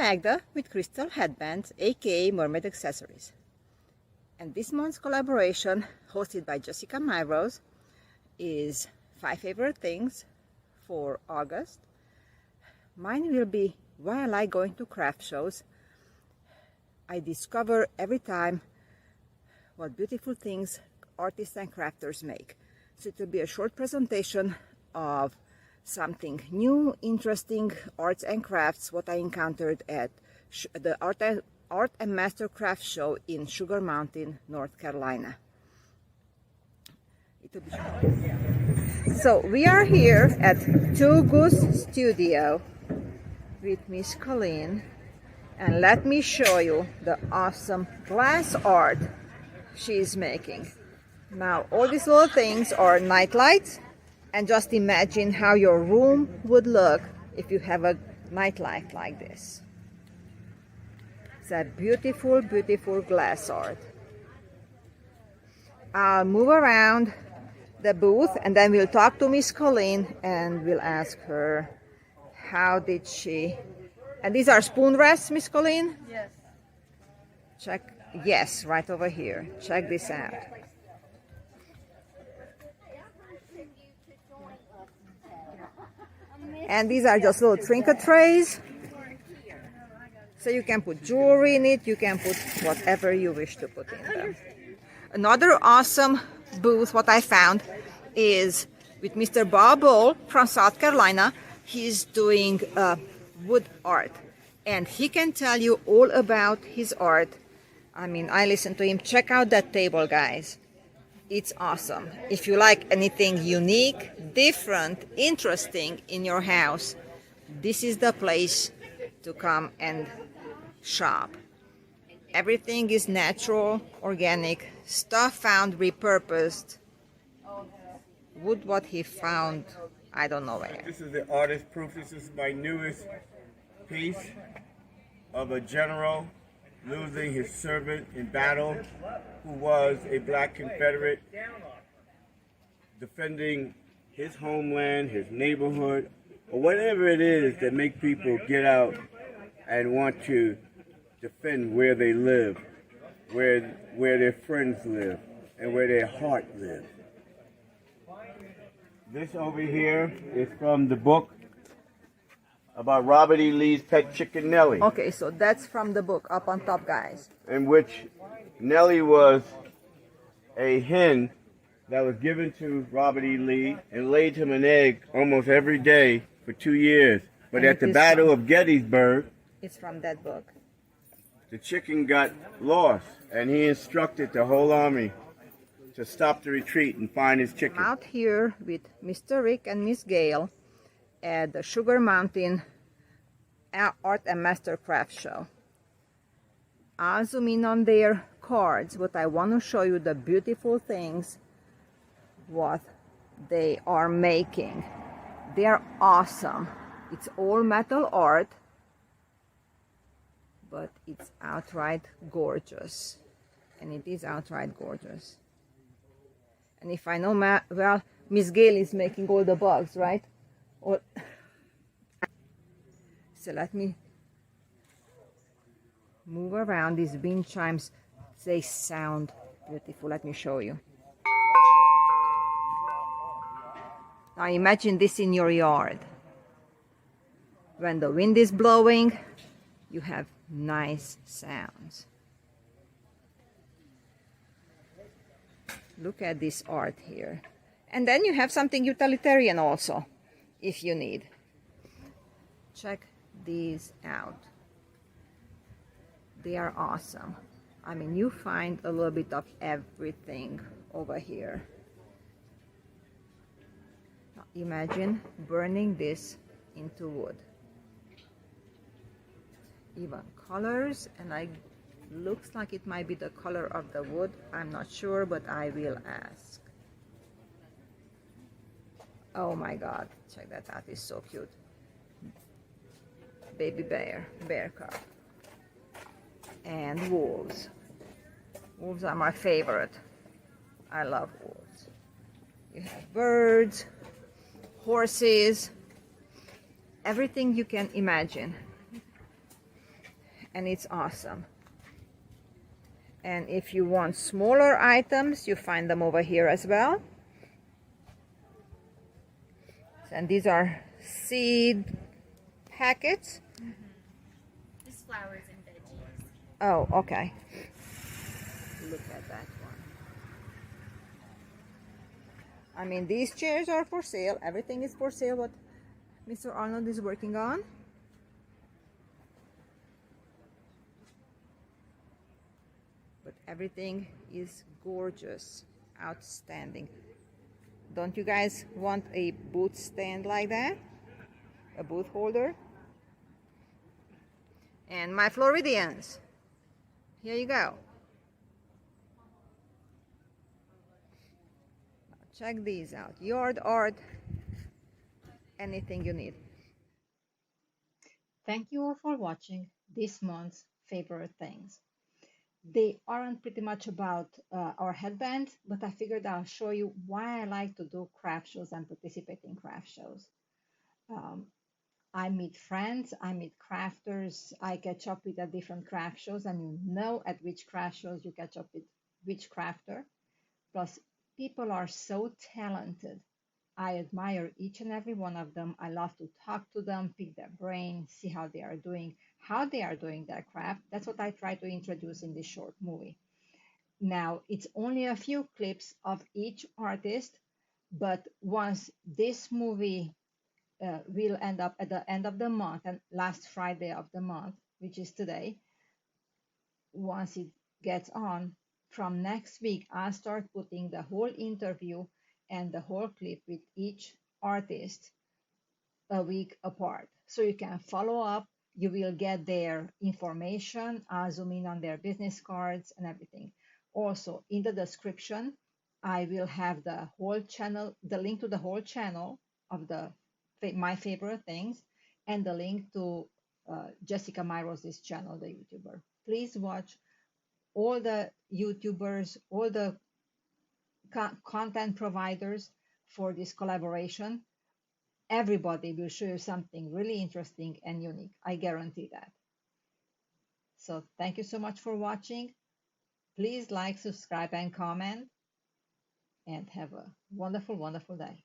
Magda with Crystal Headbandz, aka Mermaid Accessories. And this month's collaboration, hosted by Jessica MyRose, is 5 favorite things for August. Mine will be why I like going to craft shows. I discover every time what beautiful things artists and crafters make. So it will be a short presentation of something new, interesting arts and crafts, what I encountered at the Art and Master Craft Show in Sugar Mountain, North Carolina. So we are here at Two Goose Studio with Miss Colleen, and let me show you the awesome glass art she's making. Now all these little things are night lights, and just imagine how your room would look if you have a night light like this. It's a beautiful, beautiful glass art. I'll move around the booth and then we'll talk to Miss Colleen and we'll ask her how did she... And these are spoon rests, Miss Colleen? Yes. Check, yes, right over here. Check this out. And these are just little trinket trays. So you can put jewelry in it, you can put whatever you wish to put in them. Another awesome booth, what I found, is with Mr. Bob Bull from South Carolina. He's doing wood art, and he can tell you all about his art. I mean, I listen to him. Check out that table, guys. It's awesome. If you like anything unique, different, interesting in your house, this is the place to come and shop. Everything is natural, organic, stuff found repurposed. Wood what he found, I don't know where. This is the artist proof. This is my newest piece of a general losing his servant in battle, who was a black Confederate defending his homeland, his neighborhood, or whatever it is that make people get out and want to defend where they live, where their friends live, and where their heart lives. This over here is from the book about Robert E. Lee's pet chicken Nellie. Okay, so that's from the book up on top, guys. In which Nellie was a hen that was given to Robert E. Lee and laid him an egg almost every day for 2 years. But at the Battle of Gettysburg, it's from that book. The chicken got lost, and he instructed the whole army to stop the retreat and find his chicken. Out here with Mr. Rick and Miss Gail at the Sugar Mountain Art and Master Craft Show. I'll zoom in on their cards, but I want to show you the beautiful things what they are making. They're awesome. It's all metal art, but it's outright gorgeous. And it is outright gorgeous. And if I know, well, Miss Gail is making all the bugs, right? So let me move around. These wind chimes, they sound beautiful. Let me show you. Now imagine this in your yard. When the wind is blowing, you have nice sounds. Look at this art here. And then you have something utilitarian also, if you need. Check these out. They are awesome. I mean, you find a little bit of everything over here. Now, imagine burning this into wood. Even colors, and looks like it might be the color of the wood. I'm not sure, but I will ask. Oh my God, check that out, it's so cute. Baby bear cub. And wolves. Wolves are my favorite. I love wolves. You have birds, horses, everything you can imagine. and it's awesome. And if you want smaller items, you find them over here as well. And these are seed packets. Just flowers and veggies. Oh, okay. Look at that one. I mean, these chairs are for sale. Everything is for sale what Mr. Arnold is working on. But everything is gorgeous, outstanding. Don't you guys want a booth stand like that? A booth holder? And my Floridians, here you go. Check these out. Yard art, anything you need. Thank you all for watching this month's favorite things. They aren't pretty much about our headbands, but I figured I'll show you why I like to do craft shows and participate in craft shows. I meet friends, I meet crafters, I catch up with the different craft shows, and you know at which craft shows you catch up with which crafter. Plus, people are so talented. I admire each and every one of them. I love to talk to them, pick their brain, see how they are doing their craft. That's what I try to introduce in this short movie. Now, it's only a few clips of each artist, but once this movie will end up at the end of the month and last Friday of the month, which is today, once it gets on, from next week, I'll start putting the whole interview and the whole clip with each artist a week apart. So you can follow up. You will get their information. I'll zoom in on their business cards and everything. Also, in the description, I will have the whole channel, the link to the whole channel of the My Favorite Things, and the link to Jessica MyRose's channel, the YouTuber. Please watch all the YouTubers, all the content providers for this collaboration. Everybody will show you something really interesting and unique. I guarantee that. So thank you so much for watching. Please like, subscribe, and comment. And have a wonderful, wonderful day.